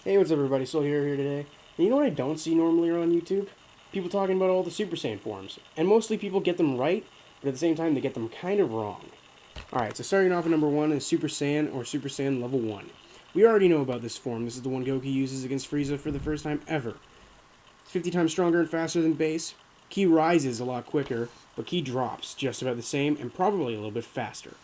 Hey, what's up everybody? Soul Hero here today. And you know what I don't see normally around YouTube? People talking about all the Super Saiyan forms. And mostly people get them right, but at the same time they get them kind of wrong. Alright, so starting off at number 1 is Super Saiyan or Super Saiyan level 1. We already know about this form. This is the one Goku uses against Frieza for the first time ever. It's 50 times stronger and faster than base. Ki rises a lot quicker, but Ki drops just about the same and probably a little bit faster.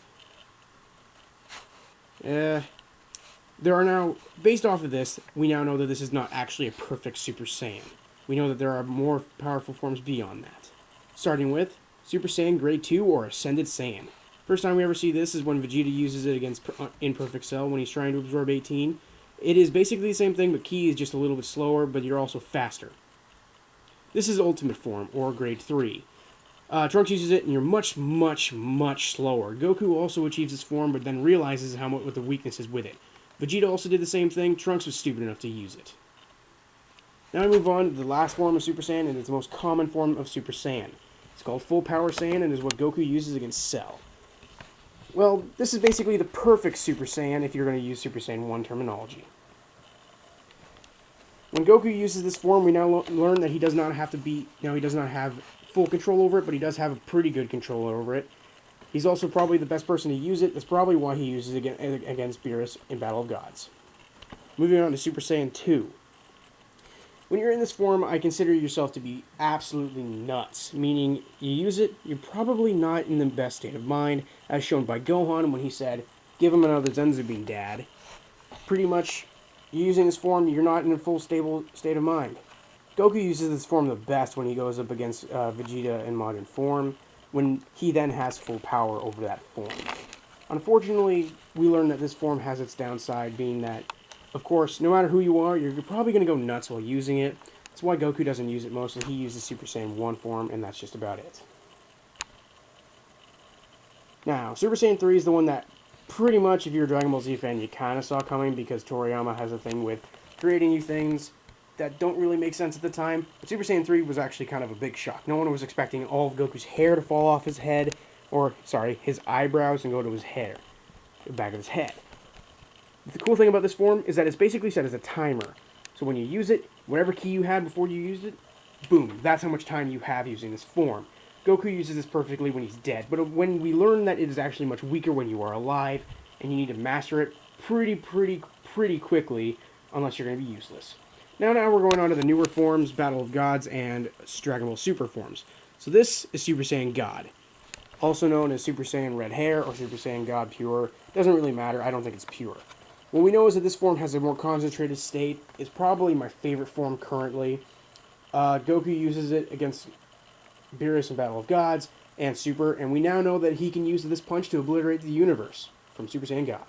There are now, based off of this, we now know that this is not actually a perfect Super Saiyan. We know that there are more powerful forms beyond that. Starting with Super Saiyan Grade 2 or Ascended Saiyan. First time we ever see this is when Vegeta uses it against Imperfect Cell when he's trying to absorb 18. It is basically the same thing, but Ki is just a little bit slower, but you're also faster. This is Ultimate Form, or Grade 3. Trunks uses it, and you're much, much, much slower. Goku also achieves this form, but then realizes what the weakness is with it. Vegeta also did the same thing. Trunks was stupid enough to use it. Now I move on to the last form of Super Saiyan, and it's the most common form of Super Saiyan. It's called Full Power Saiyan, and is what Goku uses against Cell. Well, this is basically the perfect Super Saiyan if you're going to use Super Saiyan 1 terminology. When Goku uses this form, we now learn that he does not have full control over it, but he does have a pretty good control over it. He's also probably the best person to use it. That's probably why he uses it against Beerus in Battle of Gods. Moving on to Super Saiyan 2. When you're in this form, I consider yourself to be absolutely nuts. Meaning, you use it, you're probably not in the best state of mind, as shown by Gohan when he said, "Give him another Zenzu Bean, Dad." Pretty much, using this form, you're not in a full stable state of mind. Goku uses this form the best when he goes up against Vegeta in modern form, when he then has full power over that form. Unfortunately, we learn that this form has its downside, being that, of course, no matter who you are, you're probably going to go nuts while using it. That's why Goku doesn't use it mostly. He uses Super Saiyan 1 form, and that's just about it. Now, Super Saiyan 3 is the one that pretty much, if you're a Dragon Ball Z fan, you kind of saw coming, because Toriyama has a thing with creating new things that don't really make sense at the time. But Super Saiyan 3 was actually kind of a big shock. No one was expecting all of Goku's hair to fall off his head, his eyebrows, and go to his hair, the back of his head. The cool thing about this form is that it's basically set as a timer. So when you use it, whatever ki you had before you used it, boom, that's how much time you have using this form. Goku uses this perfectly when he's dead, but when we learn that it is actually much weaker when you are alive, and you need to master it pretty quickly, unless you're going to be useless. Now we're going on to the newer forms, Battle of Gods, and Dragon Ball Super forms. So this is Super Saiyan God, also known as Super Saiyan Red Hair or Super Saiyan God Pure. Doesn't really matter, I don't think it's pure. What we know is that this form has a more concentrated state. It's probably my favorite form currently. Goku uses it against Beerus in Battle of Gods and Super, and we now know that he can use this punch to obliterate the universe from Super Saiyan God.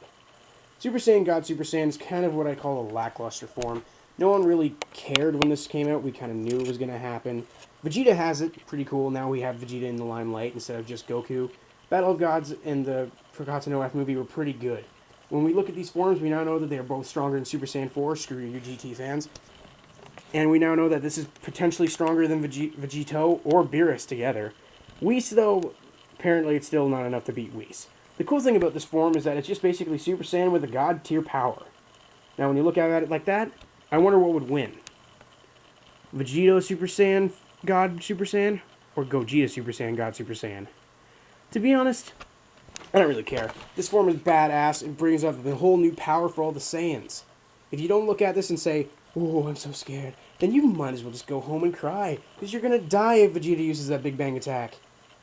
Super Saiyan God Super Saiyan is kind of what I call a lackluster form. No one really cared when this came out. We kind of knew it was going to happen. Vegeta has it. Pretty cool. Now we have Vegeta in the limelight instead of just Goku. Battle of Gods and the Forgot to Know F movie were pretty good. When we look at these forms, we now know that they are both stronger than Super Saiyan 4. Screw you GT fans. And we now know that this is potentially stronger than Vegito or Beerus together. Whis, though, apparently it's still not enough to beat Whis. The cool thing about this form is that it's just basically Super Saiyan with a God tier power. Now when you look at it like that, I wonder what would win. Vegito Super Saiyan God Super Saiyan, or Gogeta Super Saiyan God Super Saiyan? To be honest, I don't really care. This form is badass. It brings up the whole new power for all the Saiyans. If you don't look at this and say, "Oh, I'm so scared," then you might as well just go home and cry, because you're going to die if Vegeta uses that Big Bang attack.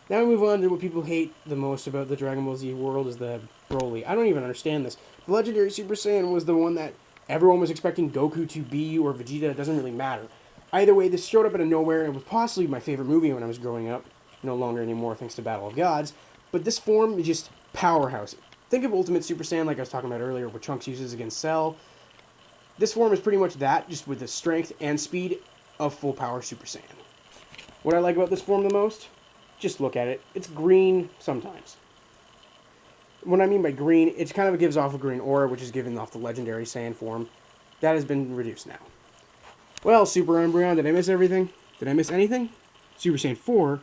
Now we move on to what people hate the most about the Dragon Ball Z world is the Broly. I don't even understand this. The legendary Super Saiyan was the one that everyone was expecting Goku to be, or Vegeta. It doesn't really matter. Either way, this showed up out of nowhere, and it was possibly my favorite movie when I was growing up. No longer anymore, thanks to Battle of Gods. But this form is just powerhouse. Think of Ultimate Super Saiyan, like I was talking about earlier, what Trunks uses against Cell. This form is pretty much that, just with the strength and speed of full power Super Saiyan. What I like about this form the most? Just look at it. It's green sometimes. What I mean by green, it kind of gives off a green aura, which is given off the legendary Saiyan form. That has been reduced now. Well, Super Umbreon, did I miss everything? Did I miss anything? Super Saiyan 4?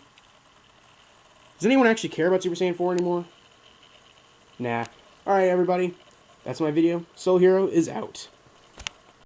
Does anyone actually care about Super Saiyan 4 anymore? Nah. Alright, everybody. That's my video. Soul Hero is out.